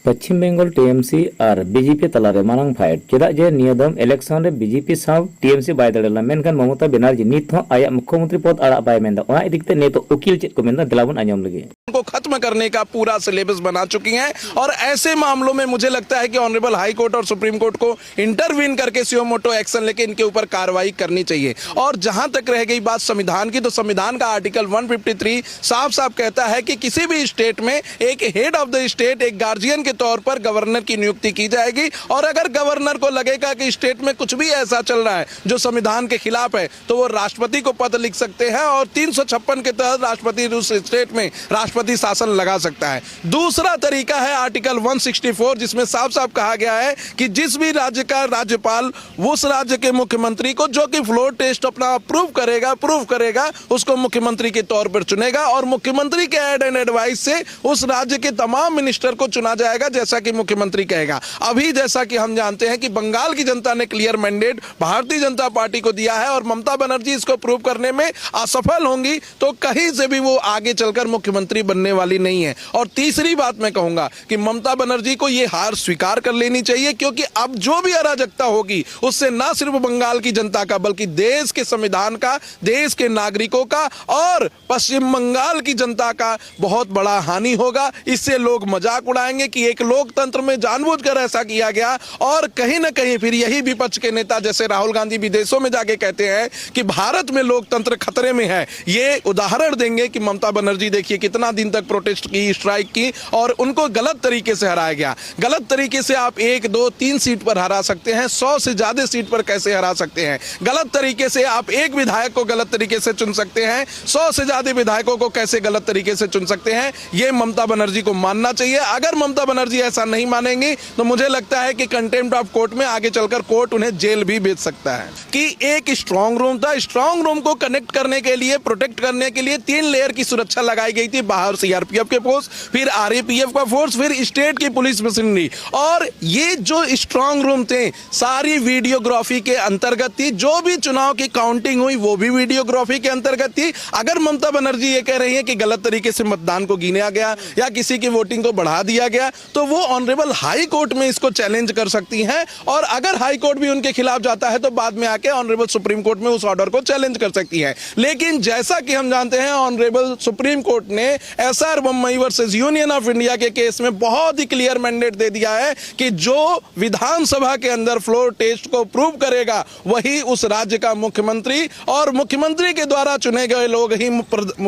पश्चिम Bengal TMC और BJP तलारे मांग fight चेदा जे नियदम election रे BJP Sao TMC bye दड़ेला मेनखान Mamata Banerjee नित हो आया मुख्यमंत्री पद आड़ा बाय मेंदा ओना इदिकते ने तो उकील चेद को मेंदा दिलावन आजम लगे को खत्म करने का पूरा सिलेबस बना चुकी हैं और ऐसे मामलों में मुझे लगता है कि ऑनरेबल हाई कोर्ट और सुप्रीम कोर्ट को इंटरवीन करके सुओ मोटो एक्शन लेके इनके ऊपर कार्रवाई करनी चाहिए। और जहां तक रह गई बात संविधान की, तो संविधान का आर्टिकल 153 साफ साफ कहता है कि किसी भी स्टेट में एक हेड ऑफ द स्टेट, एक गार्जियन के तौर पर गवर्नर की नियुक्ति की जाएगी। और अगर गवर्नर को लगेगा कि स्टेट में कुछ भी ऐसा चल रहा है जो संविधान के खिलाफ है, तो वो राष्ट्रपति को पत्र लिख सकते हैं और 356 के तहत राष्ट्रपति उस स्टेट में राष्ट्रपति शासन लगा सकता है। दूसरा तरीका है आर्टिकल 164, जिसमें साफ साफ कहा गया है कि जिस भी राज्य का राज्यपाल उस राज्य के मुख्यमंत्री को जो कि फ्लोर टेस्ट अपना प्रूव करेगा उसको मुख्यमंत्री के तौर पर चुनेगा और मुख्यमंत्री के एड एंड एडवाइस से उस राज्य के तमाम मिनिस्टर को चुना जाएगा जैसा कि मुख्यमंत्री कहेगा। अभी जैसा कि हम जानते हैं कि बंगाल की जनता ने clear mandate Bharatiya Janata party को दिया है और ममता बनर्जी इसको प्रूव करने में असफल होंगी तो कहीं से भी वो आगे चलकर मुख्यमंत्री बनने वाली नहीं है। और तीसरी बात मैं कहूंगा कि ममता बनर्जी को यह हार स्वीकार कर लेनी चाहिए, क्योंकि अब जो भी अराजकता होगी उससे न सिर्फ बंगाल की जनता का बल्कि देश के संविधान का, देश के नागरिकों का और पश्चिम बंगाल की जनता का बहुत बड़ा हानि होगा। इससे लोग मजाक उड़ाएंगे कि एक लोकतंत्र में जानबूझकर ऐसा किया गया और कहीं ना कहीं फिर यही विपक्ष के नेता जैसे राहुल गांधी विदेशों में जाके कहते हैं कि भारत में लोकतंत्र खतरे में है। ये उदाहरण देंगे कि ममता बनर्जी देखिए कितना दिन तक प्रोटेस्ट की, स्ट्राइक की और उनको गलत तरीके से हराया गया। गलत तरीके से आप 1, 2, 3 सीट पर हरा सकते हैं, 100 से ज्यादा सीट पर कैसे हरा सकते हैं? गलत तरीके से आप एक विधायक को गलत तरीके से चुन सकते हैं, 100 से ज्यादा विधायकों को कैसे गलत तरीके से चुन सकते हैं? ये ममता बनर्जी को मानना चाहिए। अगर ममता बनर्जी ऐसा नहीं मानेंगी तो मुझे लगता है कि कंटेम्प्ट ऑफ कोर्ट में आगे चलकर कोर्ट उन्हें जेल भी भेज सकता है। कि एक स्ट्रांग रूम था, स्ट्रांग रूम को कनेक्ट करने के लिए, प्रोटेक्ट करने के लिए 3 लेयर की सुरक्षा लगाई गई थी। बाहर सीआरपीएफ के फोर्स, फिर आरएपीएफ का फोर्स, फिर स्टेट की पुलिस मशीनरी। और ये जो स्ट्रांग रूम थे सारी वीडियोग्राफी के अंतर्गत थी। जो भी चुनाव की काउंटिंग हुई वो भी वीडियोग्राफी के अंतर्गत थी। अगर ममता बनर्जी ये कह रही है कि गलत तरीके से मतदान को गिना गया या किसी की वोटिंग को बढ़ा दिया गया, तो वो ऑनरेबल हाई कोर्ट में इसको चैलेंज कर सकती हैं। और अगर हाई कोर्ट भी उनके खिलाफ जाता है तो बाद में आके ऑनरेबल सुप्रीम कोर्ट में उस ऑर्डर को चैलेंज कर सकती है। लेकिन जैसा कि हम जानते हैं ऑनरेबल सुप्रीम कोर्ट ने SR Bombay versus union of India के केस में बहुत ही क्लियर मैंडेट दे दिया है कि जो विधानसभा के अंदर फ्लोर टेस्ट को प्रूव करेगा वही उस राज्य का मुख्यमंत्री और मुख्यमंत्री के द्वारा चुने गए लोग ही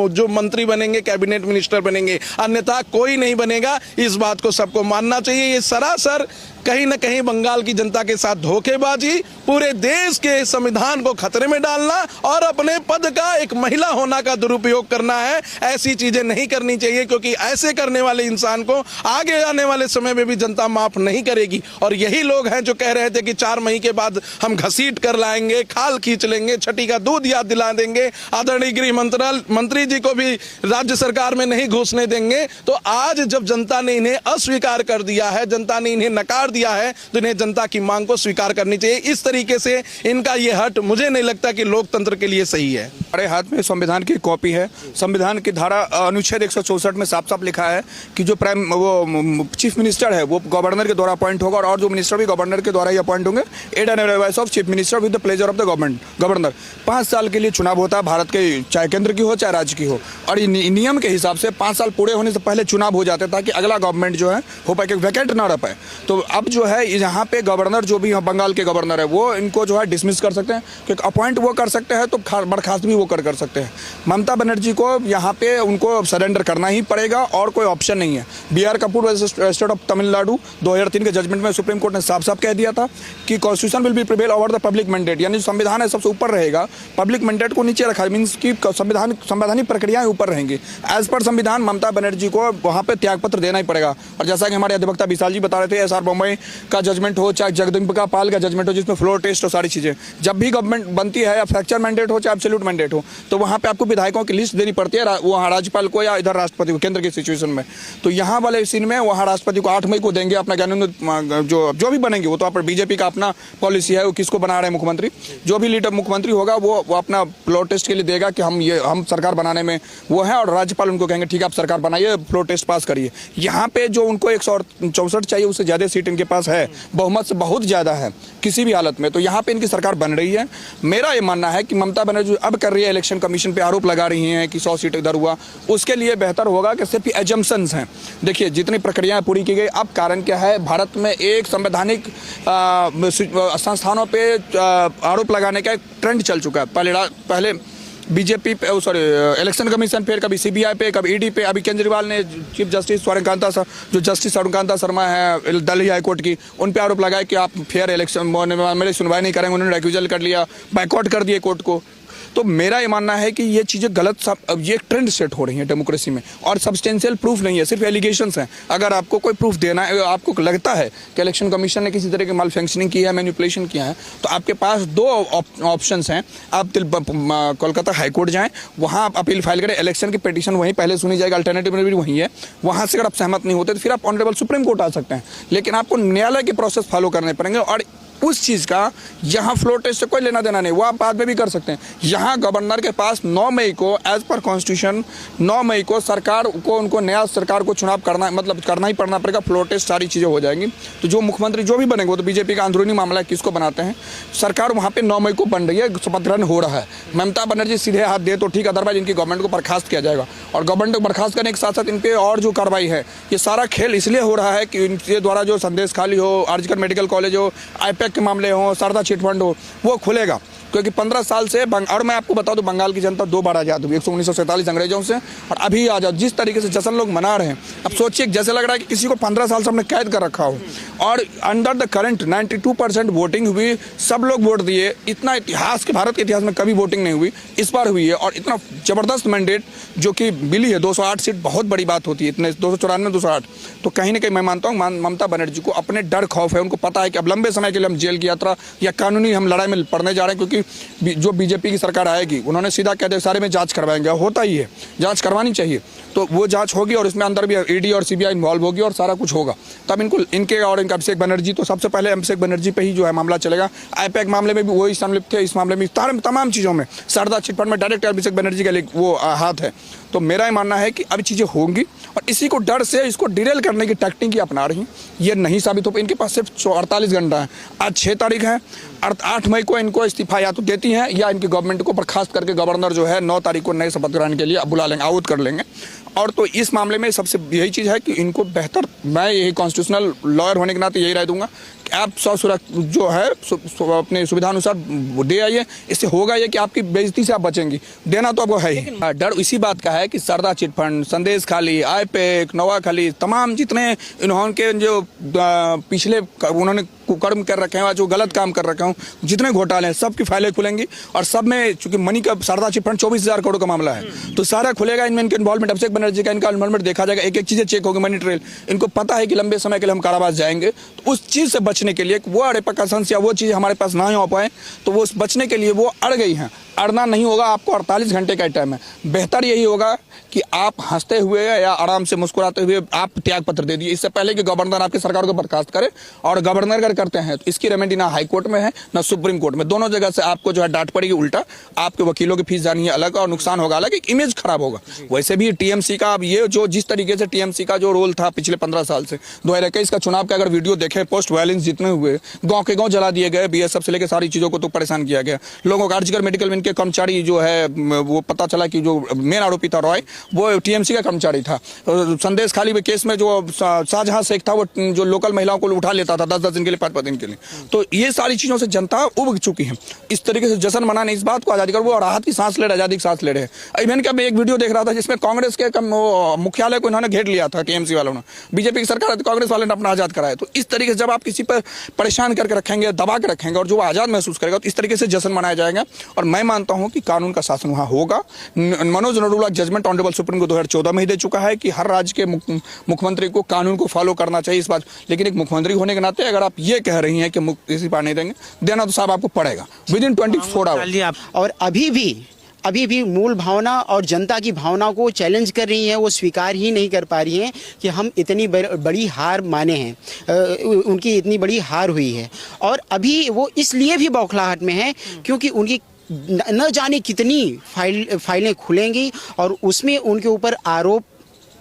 जो मंत्री बनेंगे, कैबिनेट मिनिस्टर बनेंगे, अन्यथा कोई नहीं बनेगा। इस बात को सबको मानना चाहिए। ये सरासर कहीं ना कहीं बंगाल की जनता के साथ धोखेबाजी, पूरे देश के संविधान को खतरे में डालना और अपने पद का एक महिला होना का दुरुपयोग करना है। ऐसी चीजें नहीं करनी चाहिए, क्योंकि ऐसे करने वाले इंसान को आगे आने वाले समय में भी जनता माफ नहीं करेगी। और यही लोग हैं जो कह रहे थे कि 4 मई के बाद हम घसीट कर लाएंगे, खाल खींच लेंगे, छठी का दूध याद दिला देंगे, आदरणीय गृह मंत्री जी को भी राज्य सरकार में नहीं घुसने देंगे। तो आज जब जनता ने इन्हें अस्वीकार कर दिया है, जनता ने इन्हें नकार दिया है, तो इन्हें जनता की मांग को स्वीकार करनी चाहिए। इस तरीके से इनका यह हट मुझे नहीं लगता कि लोकतंत्र के लिए सही है। हमारे हाथ में संविधान की कॉपी है। संविधान की धारा अनुच्छेद 164 में साफ साफ लिखा है कि जो चीफ मिनिस्टर है वो गवर्नर के द्वारा अपॉइंट होगा और जो मिनिस्टर भी गवर्नर के द्वारा ही अपॉइंट होंगे। Aid and advice of chief minister with the pleasure of the governor. 5 साल के लिए चुनाव होता है, भारत के चाहे केंद्र की हो चाहे राज्य की हो। और नियम के हिसाब से 5 साल पूरे होने से पहले चुनाव हो जाते ताकि अगला गवर्नमेंट जो है हो पाए, वैकेंट ना रह पाए। तो अब जो है यहाँ पे गवर्नर जो भी बंगाल के गवर्नर है वो इनको जो है डिसमिस कर सकते हैं, क्योंकि अपॉइंट वो कर सकते हैं तो बर्खास्त भी वो कर सकते हैं। ममता बनर्जी को यहाँ पे उनको सरेंडर करना ही पड़ेगा और कोई ऑप्शन नहीं है। बीआर कपूर स्टेट ऑफ तमिलनाडु 2003 के जजमेंट में सुप्रीम कोर्ट ने साफ साफ कह दिया था कि constitution will be prevail over the public mandate, यानी संविधान है सबसे ऊपर रहेगा, पब्लिक मैंडेट को नीचे रखा, मीन्स की संवैधानिक प्रक्रियाएं ऊपर रहेंगी। एज पर संविधान ममता बनर्जी को वहाँ पे त्यागपत्र देना ही पड़ेगा। और जैसा कि हमारे अधिवक्ता विशाल जी बता रहे थे, एसआर बम्बई रॉय का जजमेंट हो, चाहे जगदम्बिका पाल का जजमेंट हो जिसमें फ्लोर टेस्ट हो, सारी चीज़ें जब भी गवर्नमेंट बनती है, या फ्रैक्चर मैंडेट हो चाहे एब्सोल्यूट मैंडेट हो, तो वहाँ पे आपको विधायकों की लिस्ट देनी पड़ती है वहाँ राज्यपाल को या इधर राष्ट्रपति को, केंद्र की सिचुएशन में। तो यहाँ वाले सीन में वहाँ राष्ट्रपति को 8 मई को देंगे अपना ज्ञान, जो भी बनेंगे वो तो आप बीजेपी का अपना पॉलिसी है, वो किसको बना रहे हैं मुख्यमंत्री, जो भी लीडर मुख्यमंत्री होगा वो अपना फ्लोर टेस्ट के लिए देगा कि हम सरकार बनाने में वो है, और राज्यपाल उनको कहेंगे ठीक है आप सरकार बनाइए, फ्लोर टेस्ट पास करिए। यहाँ पे जो उनको 164 चाहिए उससे ज़्यादा सीट इनके पास है, बहुमत से बहुत ज़्यादा है किसी भी हालत में, तो यहाँ पे इनकी सरकार बन रही है। मेरा ये मानना है कि ममता बनर्जी अब कर रही है, इलेक्शन कमीशन पे आरोप लगा रही हैं कि 100 सीट इधर हुआ, उसके लिए बेहतर होगा कि सिर्फ एजम्पशंस हैं। देखिए जितनी प्रक्रियाएं पूरी की गई, अब कारण क्या है, भारत में एक संवैधानिक संस्थानों पे आरोप लगाने का एक ट्रेंड चल चुका है। पहले बीजेपी पे, इलेक्शन कमीशन पे, कभी सीबीआई पे, कभी ईडी पे, अभी केजरीवाल ने चीफ जस्टिस सूर्यकांता शर्मा है दिल्ली हाईकोर्ट की, उन पे आरोप लगाया कि आप फेयर इलेक्शन मेरी सुनवाई नहीं करेंगे, उन्होंने रेक्यूजल कर लिया, बाइकआउट कर दिए कोर्ट को। तो मेरा ये मानना है कि ये चीज़ें गलत, अब ये ट्रेंड सेट हो रही है डेमोक्रेसी में, और सब्सटेंशियल प्रूफ नहीं है, सिर्फ एलिगेशंस हैं। अगर आपको कोई प्रूफ देना है, आपको लगता है कि इलेक्शन कमीशन ने किसी तरह की माल फंक्शनिंग की है, मैनिपुलेशन किया है, तो आपके पास 2 ऑप्शंस हैं। आप कोलकाता हाईकोर्ट जाएं, वहाँ आप अपील फाइल करें, इलेक्शन की पिटीशन वहीं पहले सुनी जाएगी, अल्टरनेटिव में भी वहीं है, वहाँ से अगर आप सहमत नहीं होते तो फिर आप ऑनरेबल सुप्रीम कोर्ट आ सकते हैं, लेकिन आपको न्यायालय के प्रोसेस फॉलो करने पड़ेंगे। और उस चीज़ का यहाँ फ्लोर टेस्ट से कोई लेना देना नहीं, वो आप बाद में भी कर सकते हैं। यहाँ गवर्नर के पास 9 मई को एज पर कॉन्स्टिट्यूशन 9 मई को सरकार को, उनको नया सरकार को चुनाव करना, मतलब करना ही पड़ना पड़ेगा, फ्लोर टेस्ट सारी चीज़ें हो जाएंगी। तो जो मुख्यमंत्री जो भी बनेंगे, वो तो बीजेपी का अंदरूनी मामला है किसको बनाते हैं, सरकार वहाँ पर 9 मई को बन रही है, शपथ ग्रहण हो रहा है। ममता बनर्जी सीधे हाथ दे तो ठीक, अदरवाइज इनकी गवर्नमेंट को बर्खास्त किया जाएगा, और गवर्नमेंट को बर्खास्त करने के साथ साथ इन पर और जो कार्रवाई है, ये सारा खेल इसलिए हो रहा है कि इनके द्वारा जो संदेश खाली हो, आर्जिकल मेडिकल कॉलेज हो, आईपैक के मामले हो, शारदा चिट फंड हो, वो खुलेगा। क्योंकि 15 साल से और मैं आपको बता दूं, बंगाल की जनता 2 बार आज़ाद हुई, 1947 अंग्रेजों से, और अभी आज़ाद। जिस तरीके से जश्न लोग मना रहे हैं, अब सोचिए जैसे लग रहा है कि किसी को 15 साल से हमने कैद कर रखा हो, और अंडर द करंट 92% वोटिंग हुई, सब लोग वोट दिए। इतना इतिहास के, भारत के इतिहास में कभी वोटिंग नहीं हुई, इस बार हुई है, और इतना ज़बरदस्त मैंडेट जो कि मिली है, 208 सीट बहुत बड़ी बात होती है, इतने 294 208। तो कहीं ना कहीं मैं मानता हूँ ममता बनर्जी को अपने डर खौफ है, उनको पता है कि अब लंबे समय के लिए हम जेल की यात्रा या कानूनी हम लड़ाई में पड़ने जा रहे हैं, क्योंकि जो बीजेपी की सरकार आएगी, उन्होंने सीधा कह दिया सारे में जांच करवाएंगे, होता ही है, जांच करवानी चाहिए, तो वो जांच होगी, और इसमें अंदर भी ईडी और सीबीआई इन्वॉल्व होगी, और सारा कुछ होगा। तब इनको, इनके और इनका अभिषेक बनर्जी, तो सबसे पहले अभिषेक बनर्जी पे ही जो है मामला चलेगा। आईपैक मामले में भी वही संलिप्त थे, इस मामले में तमाम चीज़ों में, शारदा चिटफंड में डायरेक्ट अभिषेक बनर्जी का वो हाथ है। तो मेरा ये मानना है कि अब चीज़ें होंगी, और इसी को डर से इसको डिरेल करने की टेक्निक ही अपना रही, ये नहीं साबित हो। इनके पास सिर्फ 48 घंटा है, आज 6 तारीख है, 8 मई को इनको इस्तीफा या तो देती हैं, या इनकी गवर्नमेंट को बर्खास्त करके गवर्नर जो है 9 तारीख को नए शपथ ग्रहण के लिए बुला लेंगे, आहूत कर लेंगे। और तो इस मामले में सबसे यही चीज़ है कि इनको बेहतर, मैं यही कॉन्स्टिट्यूशनल लॉयर होने के नाते यही राय दूंगा कि आप जो है अपने सुविधानुसार दे आइए, इससे होगा ये कि आपकी बेइज्जती से आप बचेंगी, देना तो आपको है ही। डर इसी बात का है कि शारदा चिटफंड, संदेश खाली, आईपैक, नवाखाली, तमाम जितने इन्होंने जो पिछले उन्होंने कर्म कर रखे हैं, जो गलत काम कर रखे हों, जितने घोटाले हैं, सब की फाइलें खुलेंगी, और सब में चूंकि मनी का शारदा चिटफंड 24,000 करोड़ का मामला है, तो सारा खुलेगा। इनमें इनके इन्वॉल्वमेंट, अभिषेक बनर्जी का इनका इन्वॉल्वमेंट देखा जाएगा, एक एक चीज़ें चेक होगी, मनी ट्रेल। इनको पता है कि लंबे समय के लिए हम कारावास जाएंगे, तो उस चीज़ से बचने के लिए, वो रेपरकशंस या वो चीज़ हमारे पास ना हो पाए, तो वो बचने के लिए वो अड़ गई हैं। अड़ना नहीं होगा, आपको 48 घंटे का टाइम है। बेहतर यही होगा कि आप हंसते हुए या आराम से मुस्कुराते हुए आप त्याग पत्र दे दिए, इससे पहले कि गवर्नर आपकी सरकार को बर्खास्त करे। और गवर्नर अगर करते हैं तो इसकी रेमेडी ना हाई कोर्ट में है ना सुप्रीम कोर्ट में, दोनों जगह से आपको जो है डांट पड़ेगी, उल्टा आपके वकीलों की फीस जानी है अलग, और नुकसान होगा अलग, एक इमेज खराब होगा। वैसे भी टीएमसी का अब ये जो जिस तरीके से टीएमसी का जो रोल था पिछले 15 साल से, 2021 का चुनाव का अगर वीडियो देखें, पोस्ट वायलेंस जितने हुए, गाँव के गाँव जला दिए गए, बीएसएफ से लेकर सारी चीज़ों को तो परेशान किया गया, लोगों का आर्जिकल मेडिकल में इनके कर्मचारी जो है, वो पता चला कि जो मेन आरोपी था रॉय, वो टीएमसी का कर्मचारी था। संदेश खाली के केस में जो शाहजहां शेख था, वो जो लोकल महिलाओं को उठा लेता था 10-10 दिन के लिए, 5-5 दिन के लिए। तो ये सारी चीजों से जनता उब चुकी है। इस तरीके से जश्न मनाने, इस बात को आजादी कर, वो राहत की सांस ले रहे, आजादी की सांस ले रहे हैं। मैंने क्या, एक वीडियो देख रहा था जिसमें कांग्रेस के मुख्यालय को इन्होंने घेर लिया था टीएमसी वालों ने, बीजेपी की सरकार कांग्रेस वाले ने अपना आजाद कराया। तो इस तरीके से जब आप किसी पर परेशान करके रखेंगे, दबा के रखेंगे और जो आजाद महसूस करेगा, तो इस तरीके से जश्न मनाया जाएगा। और मैं मानता हूं कि कानून का शासन वहां होगा। Manoj Narula judgment honourable supreme court 2014 में ही दे चुका है कि हर राज्य के मुख्यमंत्री को कानून को फॉलो करना चाहिए इस बात। लेकिन एक मुख्यमंत्री होने के नाते अगर आप ये कह रही हैं कि इसी पार नहीं देंगे, देना तो साहब आपको पड़ेगा विदिन 24 आवर। और अभी भी मूल भावना और जनता की भावना को चैलेंज कर रही हैं, वो स्वीकार ही नहीं कर पा रही हैं कि हम इतनी बड़ी हार माने हैं, उनकी इतनी बड़ी हार हुई है। और अभी वो इसलिए भी बौखलाहट में है क्योंकि उनकी न जाने कितनी फाइलें खुलेंगी और उसमें उनके ऊपर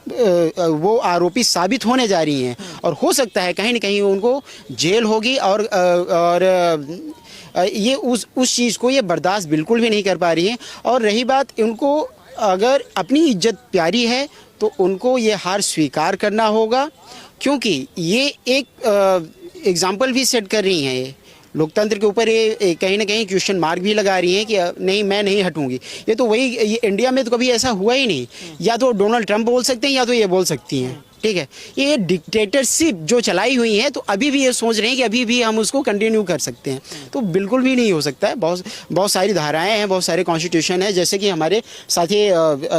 वो आरोपी साबित होने जा रही हैं। और हो सकता है कहीं न कहीं उनको जेल होगी और ये उस चीज़ को ये बर्दाश्त बिल्कुल भी नहीं कर पा रही हैं। और रही बात, उनको अगर अपनी इज्जत प्यारी है तो उनको ये हार स्वीकार करना होगा, क्योंकि ये एक एग्जाम्पल भी सेट कर रही हैं। ये लोकतंत्र के ऊपर ये कहीं ना कहीं क्वेश्चन मार्क भी लगा रही हैं कि नहीं, मैं नहीं हटूंगी। ये तो वही, ये इंडिया में तो कभी ऐसा हुआ ही नहीं। या तो डोनाल्ड ट्रंप बोल सकते हैं या तो ये बोल सकती हैं, ठीक है। ये डिक्टेटरशिप जो चलाई हुई है, तो अभी भी ये सोच रहे हैं कि अभी भी हम उसको कंटिन्यू कर सकते हैं, तो बिल्कुल भी नहीं हो सकता है। बहुत सारी धाराएं हैं, बहुत सारे कॉन्स्टिट्यूशन है, जैसे कि हमारे साथी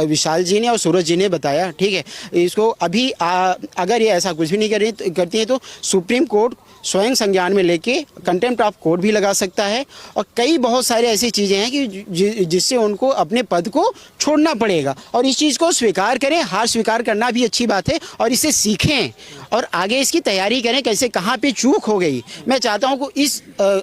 विशाल जी ने और सूरज जी ने बताया, ठीक है। इसको अभी अगर ये ऐसा कुछ भी नहीं करती है तो सुप्रीम कोर्ट स्वयं संज्ञान में लेके कंटेम्प्ट ऑफ कोर्ट भी लगा सकता है। और बहुत सारे ऐसी चीज़ें हैं कि जिससे उनको अपने पद को छोड़ना पड़ेगा। और इस चीज़ को स्वीकार करें, हार स्वीकार करना भी अच्छी बात है, और इससे सीखें और आगे इसकी तैयारी करें कैसे, कहाँ पे चूक हो गई। मैं चाहता हूँ कि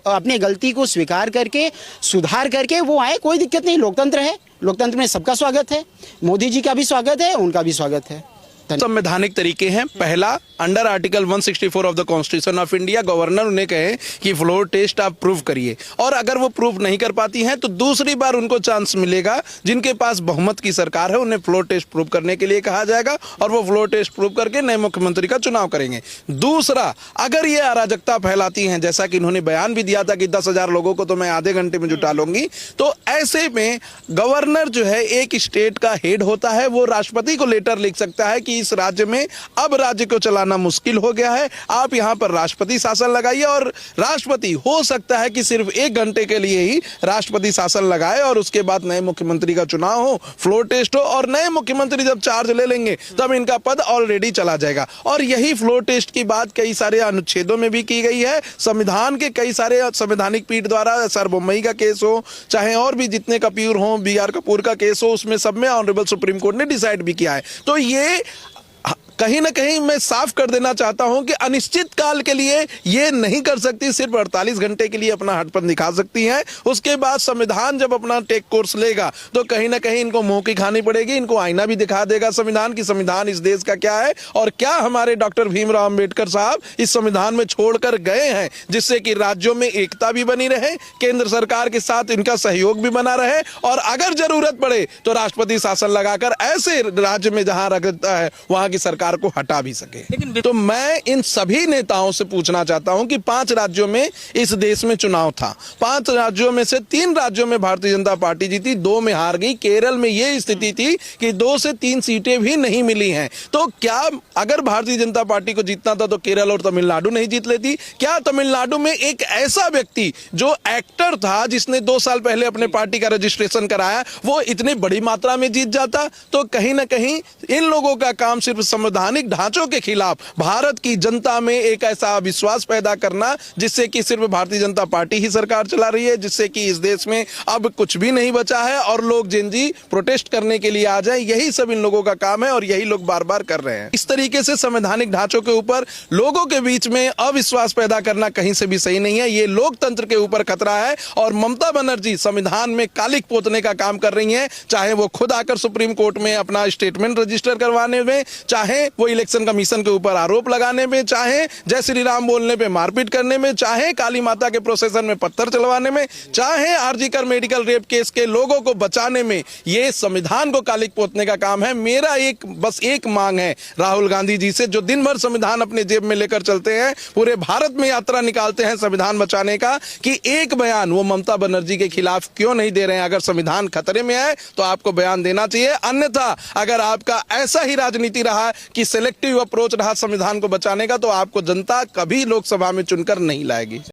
अपने गलती को स्वीकार करके, सुधार करके वो आए, कोई दिक्कत नहीं। लोकतंत्र है, लोकतंत्र में सबका स्वागत है। मोदी जी का भी स्वागत है, उनका भी स्वागत है। संवैधानिक तरीके हैं। पहला, under article 164 of the constitution of India governor उन्हें कहे कि फ्लोर टेस्ट आप प्रूव करिए, और अगर वो प्रूव नहीं कर पाती हैं तो दूसरी बार उनको चांस मिलेगा। जिनके पास बहुमत की सरकार है उन्हें फ्लोर टेस्ट प्रूव करने के लिए कहा जाएगा, और वो फ्लोर टेस्ट प्रूव करके नए मुख्यमंत्री का चुनाव करेंगे। दूसरा, अगर ये अराजकता फैलाती हैं, जैसा कि इन्होंने बयान भी दिया था कि 10,000 लोगों को तो मैं आधे घंटे में जुटा लूंगी, तो ऐसे में गवर्नर जो है एक स्टेट का हेड होता है, वो राष्ट्रपति को लेटर लिख सकता है कि इस राज्य में अब राज्य को चलाना मुश्किल हो गया है, आप यहां पर राष्ट्रपति शासन लगाइए। और राष्ट्रपति हो सकता है कि सिर्फ 1 घंटे के लिए ही राष्ट्रपति शासन लगाए, और उसके बाद नए मुख्यमंत्री का चुनाव हो, फ्लोर टेस्ट हो, और नए मुख्यमंत्री जब चार्ज ले लेंगे तब इनका पद ऑलरेडी चला जाएगा। और यही फ्लोर टेस्ट की बात कई सारे अनुच्छेदों में भी की गई है। संविधान के कई सारे संवैधानिक पीठ द्वारा, सर बोम्मई का केस हो, चाहे और भी जितने कपूर हो, BR कपूर का केस हो, उसमें सब में ऑनरेबल सुप्रीम कोर्ट ने डिसाइड भी किया है। तो ये कहीं ना कहीं मैं साफ कर देना चाहता हूं कि अनिश्चित काल के लिए ये नहीं कर सकती, सिर्फ 48 घंटे के लिए अपना हटपन दिखा सकती हैं। उसके बाद संविधान जब अपना टेक कोर्स लेगा तो कहीं ना कहीं इनको मुंह की खानी पड़ेगी। इनको आईना भी दिखा देगा संविधान की, संविधान इस देश का क्या है और क्या हमारे डॉक्टर भीमराव अंबेडकर साहब इस संविधान में छोड़कर गए हैं, जिससे कि राज्यों में एकता भी बनी रहे, केंद्र सरकार के साथ इनका सहयोग भी बना रहे, और अगर जरूरत पड़े तो राष्ट्रपति शासन लगाकर ऐसे राज्य में जहां रखता है वहां की सरकार को हटा भी सके। लेकिन तो मैं इन सभी नेताओं से पूछना चाहता हूं कि 5 राज्यों में इस देश में चुनाव था, 5 राज्यों में से 3 राज्यों में भारतीय जनता पार्टी जीती, 2 में हार गई। केरल में यह स्थिति थी कि 2 से 3 सीटें भी नहीं मिली हैं। तो क्या अगर भारतीय जनता पार्टी को जीतना था तो केरल और तमिलनाडु नहीं जीत लेती? क्या तमिलनाडु में एक ऐसा व्यक्ति जो एक्टर था, जिसने 2 साल पहले अपने पार्टी का रजिस्ट्रेशन कराया, वो इतनी बड़ी मात्रा में जीत जाता? तो कहीं ना कहीं इन लोगों का काम सिर्फ संवैधानिक ढांचों के खिलाफ भारत की जनता में एक ऐसा विश्वास पैदा करना जिससे कि सिर्फ भारतीय जनता पार्टी ही सरकार चला रही है, जिससे कि इस देश में अब कुछ भी नहीं बचा है और लोग जेनजी प्रोटेस्ट करने के लिए आ जाएं। यही सब इन लोगों का काम है और यही लोग बार बार कर रहे हैं। इस तरीके से संवैधानिक ढांचों के ऊपर लोगों के बीच में अविश्वास पैदा करना कहीं से भी सही नहीं है। ये लोकतंत्र के ऊपर खतरा है और ममता बनर्जी संविधान में कालिक पोतने का काम कर रही हैं, चाहे वो खुद आकर सुप्रीम कोर्ट में अपना स्टेटमेंट रजिस्टर करवाने में, चाहे वो इलेक्शन कमीशन के ऊपर आरोप लगाने में, चाहे जय श्री राम बोलने पे मारपीट करने में, चाहे काली माता के प्रोसेसन में पत्थर चलवाने में, चाहे आरजीकर मेडिकल रेप केस के लोगों को बचाने में, ये संविधान को कालिक पोतने का काम है। मेरा बस एक मांग है राहुल गांधी जी से, जो दिन भर संविधान अपने जेब में लेकर चलते हैं, पूरे भारत में यात्रा निकालते हैं संविधान बचाने का, कि एक बयान वो ममता बनर्जी के खिलाफ क्यों नहीं दे रहे हैं। अगर संविधान खतरे में है तो आपको बयान देना चाहिए, अन्यथा अगर आपका ऐसा ही राजनीति रहा कि सिलेक्टिव अप्रोच रहा संविधान को बचाने का, तो आपको जनता कभी लोकसभा में चुनकर नहीं लाएगी।